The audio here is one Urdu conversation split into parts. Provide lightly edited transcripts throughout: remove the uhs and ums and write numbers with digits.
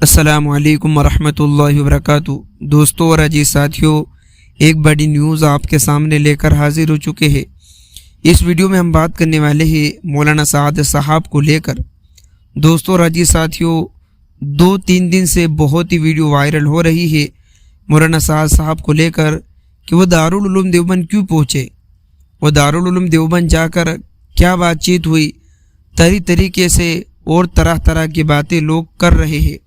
السلام علیکم ورحمۃ اللہ وبرکاتہ۔ دوستوں اور عزیز ساتھیوں، ایک بڑی نیوز آپ کے سامنے لے کر حاضر ہو چکے ہیں۔ اس ویڈیو میں ہم بات کرنے والے ہیں مولانا سعد صاحب کو لے کر۔ دوستوں اور عزیز ساتھیوں، 2-3 دن سے بہت ہی ویڈیو وائرل ہو رہی ہے مولانا سعد صاحب کو لے کر کہ وہ دارالعلوم دیوبند کیوں پہنچے، وہ دارالعلوم دیوبند جا کر کیا بات چیت ہوئی، طریقے سے اور طرح طرح کی باتیں لوگ کر رہے ہیں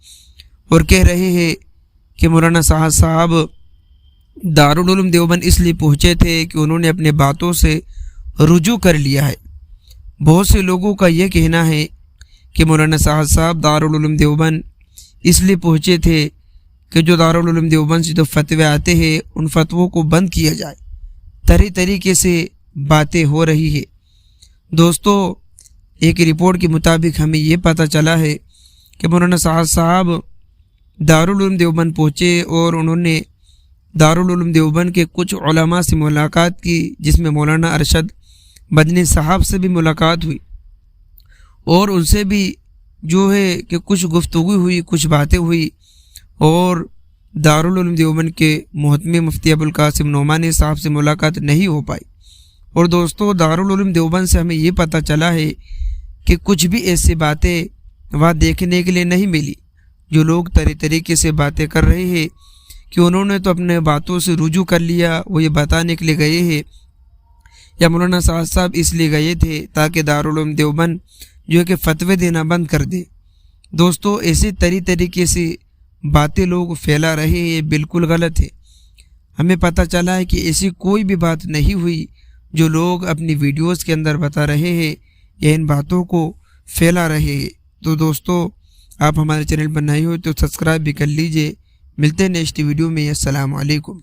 اور کہہ رہے ہیں کہ مولانا سعد صاحب دارالعلوم دیوبند اس لیے پہنچے تھے کہ انہوں نے اپنے باتوں سے رجوع کر لیا ہے۔ بہت سے لوگوں کا یہ کہنا ہے کہ مولانا سعد صاحب دارالعلوم دیوبند اس لیے پہنچے تھے کہ جو دارالعلوم دیوبند سے جو فتوے آتے ہیں ان فتووں کو بند کیا جائے، طریقے سے باتیں ہو رہی ہے۔ دوستو، ایک رپورٹ کے مطابق ہمیں یہ پتہ چلا ہے کہ مولانا سعد صاحب دارالعلوم دیوبند پہنچے اور انہوں نے دارالعلوم دیوبند کے کچھ علماء سے ملاقات کی، جس میں مولانا ارشد مدنی صاحب سے بھی ملاقات ہوئی اور ان سے بھی جو ہے کہ کچھ گفتگو ہوئی، کچھ باتیں ہوئی، اور دارالعلوم دیوبند کے محتمم مفتی ابوالقاسم نعمانی صاحب سے ملاقات نہیں ہو پائی۔ اور دوستو، دارالعلوم دیوبند سے ہمیں یہ پتہ چلا ہے کہ کچھ بھی ایسی باتیں وہاں دیکھنے کے لیے نہیں ملی۔ جو لوگ طریقے سے باتیں کر رہے ہیں کہ انہوں نے تو اپنے باتوں سے رجوع کر لیا، وہ یہ بتانے کے لیے گئے ہیں یا مولانا سعد صاحب اس لیے گئے تھے تاکہ دارالعلوم دیوبند جو ہے کہ فتوے دینا بند کر دے۔ دوستو، ایسے طریقے سے باتیں لوگ پھیلا رہے ہیں، بالکل غلط ہے۔ ہمیں پتہ چلا ہے کہ ایسی کوئی بھی بات نہیں ہوئی جو لوگ اپنی ویڈیوز کے اندر بتا رہے ہیں یا ان باتوں کو پھیلا رہے ہیں۔ تو دوستو، آپ ہمارے چینل پر نئے ہو تو سبسکرائب بھی کر لیجئے۔ ملتے ہیں نیکسٹ ویڈیو میں۔ السلام علیکم۔